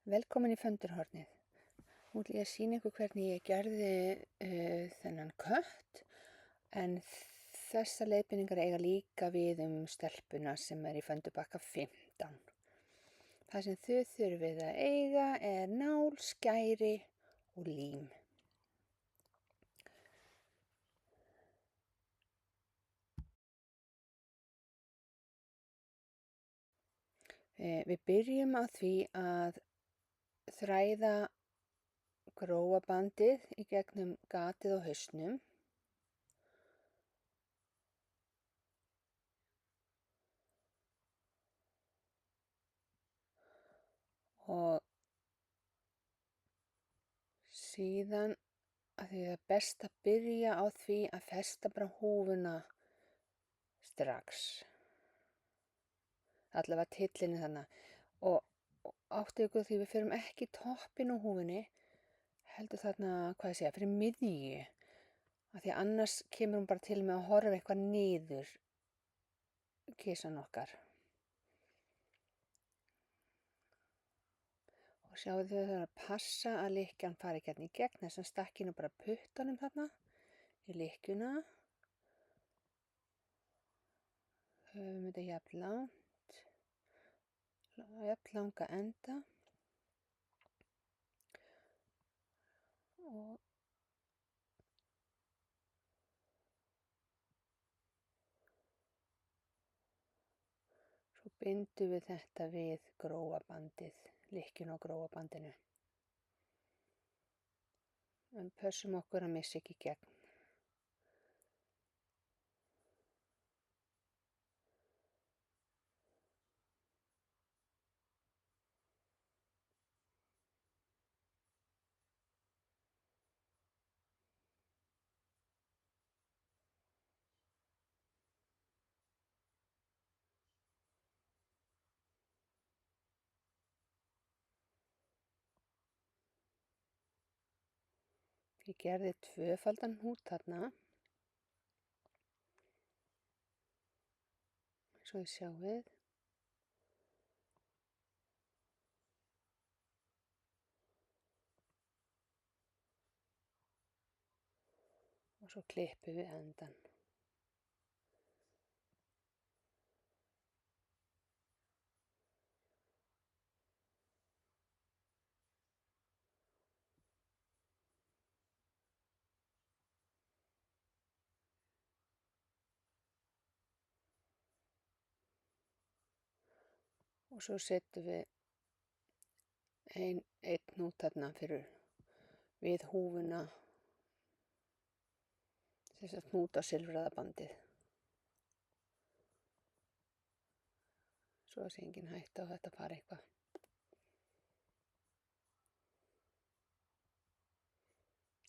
Velkomin í Föndurhornið. Nú ætla ég að sýna ykkur hvernig ég gerði þennan kött, en þessar leiðbeiningar eiga líka við stelpuna sem í Föndubakka 15. Það sem þau þurfið að eiga er nál, skæri og lím. Við byrjum á því að þræða grófa bandið í gegnum gatið á hausnum. Og síðan að því er best að byrja á því að festa bara húfuna strax. Allavega tillinni þannig. Og áttu ykkur því við förum ekki toppinn á húfunni, heldur þarna, hvað ég segja, fyrir miðju. Af því annars kemur hún bara til með að horfa eitthvað niður kisan okkar. Og sjáu þau það að passa að lykkjan fari ekki hérna í gegn, þess að stakkinu bara puttanum þarna í lykkjuna. Höfum þetta jafn langa enda. Og svo bindum við þetta við grófa bandið, lykkjuna á grófa bandinu. En pössum okkur að missa ekki í gegn. Ég gerði 2-faldan hnút þarna, svo þið sjáið. Og svo klippum við endan. Og svo setjum við einn hnút þarna við húfuna, þess að hnúta silfraða bandið. Svo sé engin hætta á þetta fara eitthvað.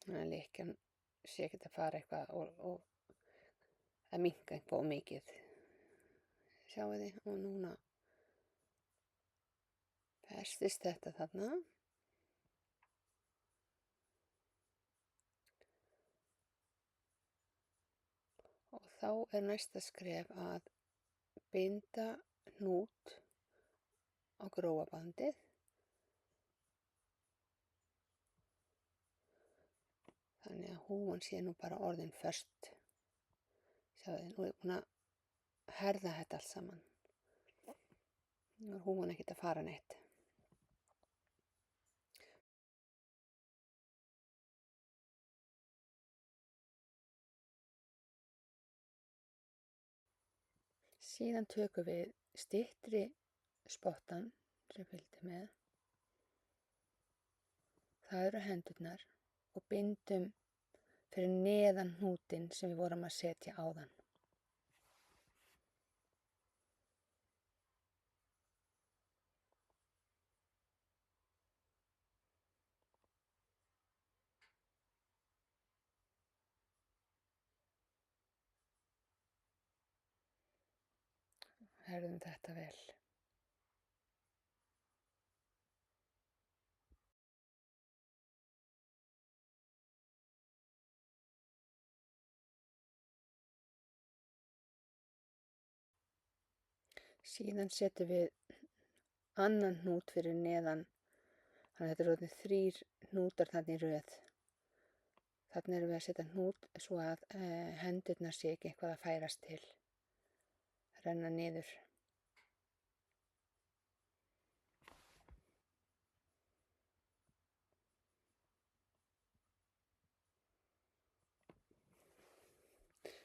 Þannig að lykkjan sé ekki að fara eitthvað og að minnka eitthvað of mikið. Sjáu þið, og núna festist þetta þarna. Og þá er næsta skref að binda hnút á grófa bandið. Þannig að húfan sé nú bara orðin föst. Sjáðu, nú er búin að herða þetta allt saman. Nú er húfan ekkert að fara neitt. Síðan tökum við styttri spottan sem fylgdi með. Það eru hendurnar og bindum fyrir neðan hnútinn sem við vorum að setja áðan. Herðum þetta vel. Síðan setjum við annan hnút fyrir neðan Þannig að þetta eru orðnir 3 hnútar þarna í röð. Þarna erum við að setja hnút svo að hendurnar sé ekki eitthvað að færast til, renna niður.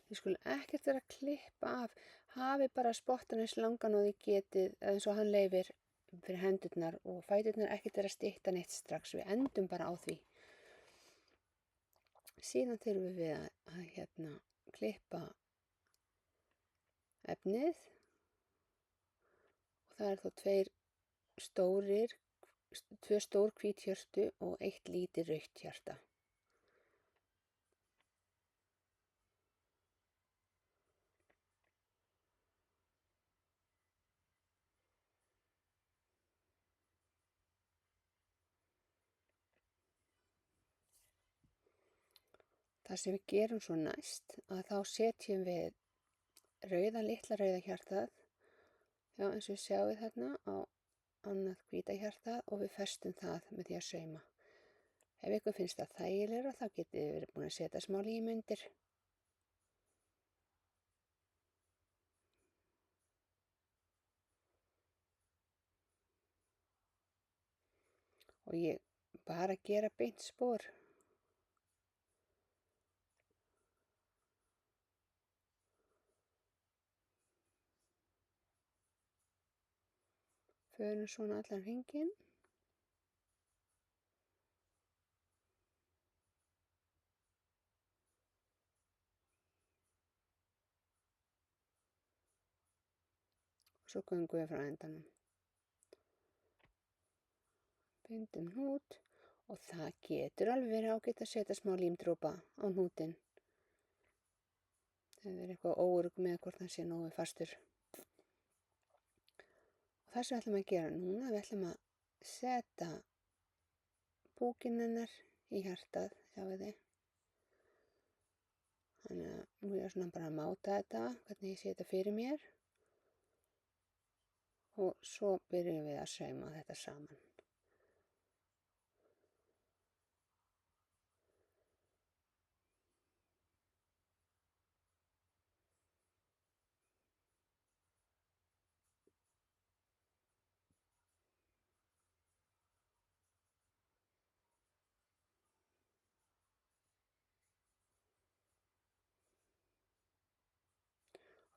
Þið skulu ekkert vera að klippa af, hafi bara spottan eins langan og þið getið eins og hann leyfir fyrir hendurnar og fæturnar ekkert vera að stytta neitt strax, við endum bara á því. Síðan þurfum við að klippa efnið og það er þá 2 stór hvít hjörtu og 1 lítið rautt hjarta. Það sem við gerum svo næst, að þá setjum við litla rauða hjartað, já eins og við sjáum þarna á annað hvíta hjartað og við festum það með því að sauma. Ef ykkur finnst það þægilegra þá getið þið verið búin að setja smá lím undir. Og ég bara gera beint spor. Förum svona allan hringinn. Og svo göngum við frá endanum. Bindum hnút og það getur alveg verið ágætt að setja smá límdropa á hnútinn. Það er eitthvað óörugg með hvort hann sé nógu fastur. Og það sem við ætlum að gera núna, við ætlum að setja búkinn hennar í hjartað, sjáu þið. Þannig að nú er ég svona bara að máta þetta, hvernig ég sé þetta fyrir mér. Og svo byrjum við að sauma þetta saman.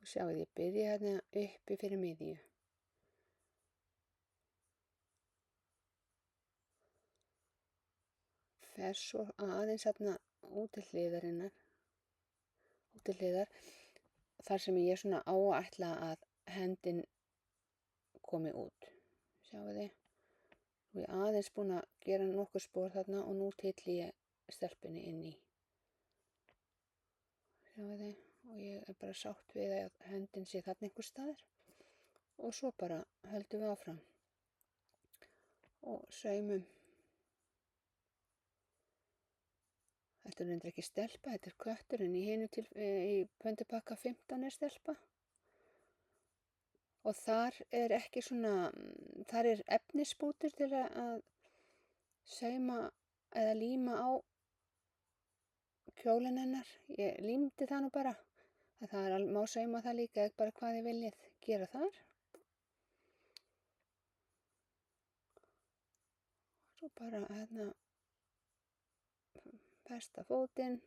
Og sjáu þið, ég byrja hérna uppi fyrir miðju. Fer svo aðeins hérna út til hliðarinnar, þar sem ég svona áætla að hendin komi út. Sjáu þið, og ég aðeins búin að gera nokkur spor þarna og nú tilli ég stelpunni inn í. Sjáu þið, og ég er bara sátt við að hendin sé þarna einhvers staðar. Og svo bara höldum við áfram og saumum. Þetta er reyndar ekki stelpa, þetta er kötturinn í pöndupakka 15 er stelpa. Og þar er ekki svona, þar er efnisbútur til að sauma eða líma á kjólinn hennar. Ég límdi það nú bara. Það má sauma það líka eða bara hvað þið viljið gera þar. Svo bara festa fótinn.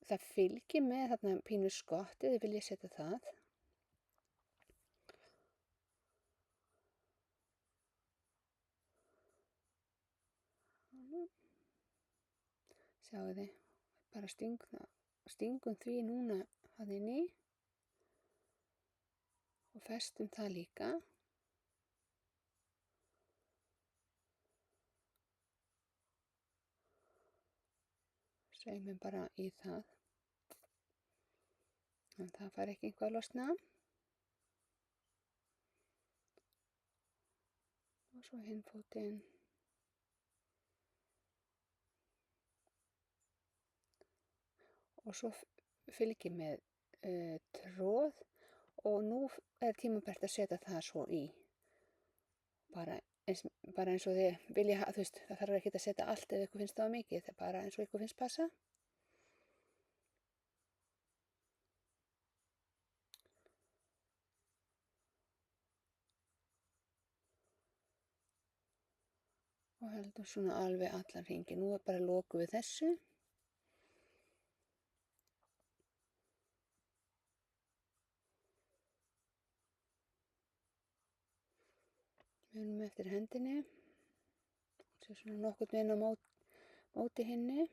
Það fylgir með þarna pínu skotti, þið viljið setja það. Sjáu þið, bara stingum því núna að inn í og festum það líka. Saumum bara í það. En það fær ekki eitthvað að losna. Og svo hinn fótinn. Og svo fylgir með tróð og nú er tímabært að setja það svo í. Bara bara eins og þið vilja, þú veist, það þarf ekki að setja allt ef ykkur finnst það mikið, það er bara eins og ykkur finnst passa. Og heldur svona alveg allan hringinn. Nú bara lokum við þessu. Við erum eftir hendinni. Svo svona nokkurn veginn á móti hinni.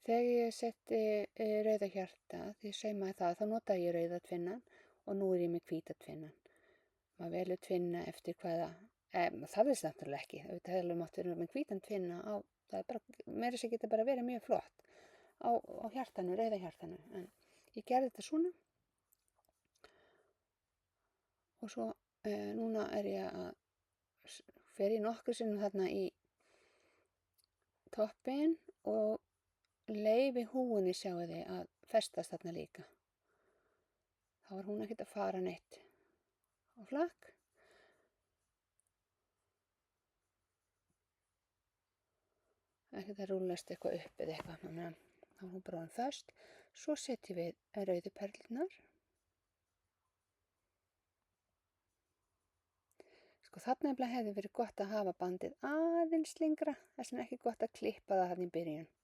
Þegar ég setti rauða hjarta, því ég saumaði það, þá notaði ég rauða tvinnan og nú er ég með hvíta tvinnan. Maður velur tvinna eftir hvaða, það er náttúrulega ekki, það hefur mátt vera með hvítan tvinna á, það er bara, meira sem geta bara verið mjög flott á hjartanu, rauða hjartanu, en ég gerði þetta svona og svo núna er ég að fer ég nokkru sinnum þarna í toppinn og leyfi húfunni, sjáu þið, að festast þarna líka. Þá var hún ekkert að fara neitt á flakk. Ekkert að rúllast eitthvað upp eða eitthvað, þannig að þá var hún bara orðin föst. Svo setjum við rauðu perlurnar. Sko þarna hefði verið gott að hafa bandið aðeins lengra, þess vegna ekki gott að klippa það þarna í byrjun.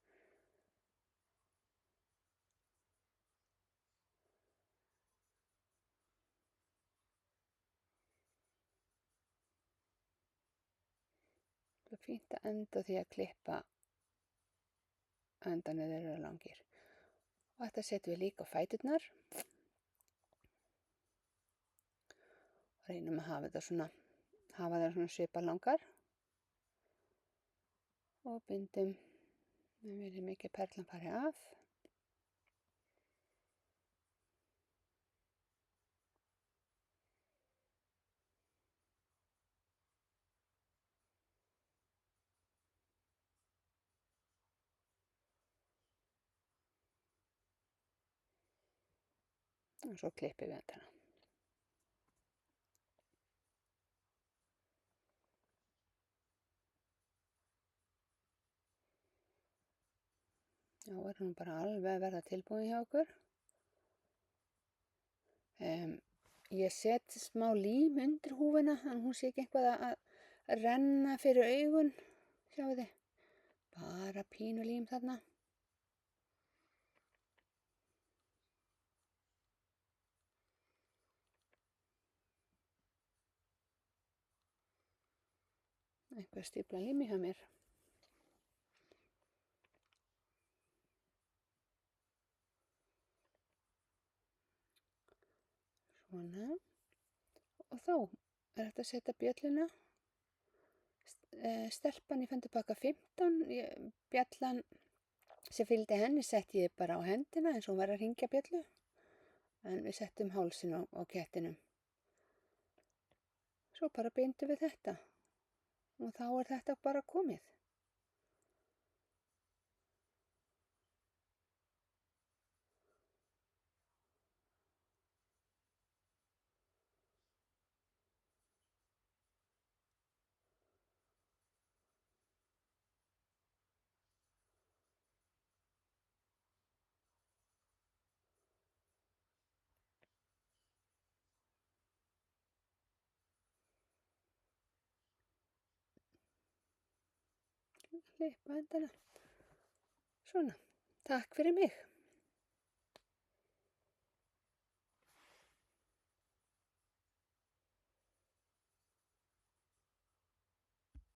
Það er fínt að enda því að klippa endanir þeir eru langir. Og þetta setjum við líka á fæturnar. Og reynum að hafa þær svona svipað langar. Og bindum, við viljum ekki að perlan fari af. Og svo klippum við þetta. Já, er hún bara alveg að verða tilbúin hjá okkur. Ég set smá lím undir húfuna, þannig hún sé ekki eitthvað að renna fyrir augun, sjáu þið. Bara pínu lím þarna. Eitthvað stífla lími hjá mér. Svona. Og þá er hægt að setja bjölluna. Stelpan í fendurpakka 15, bjallan sem fylgdi henni setti ég bara á hendina eins og hún var að hringja bjöllu. En við settum hálsinn á kettinum. Svo bara bindum við þetta. Og þá er þetta bara komið. Klippa endana. Svona, takk fyrir mig.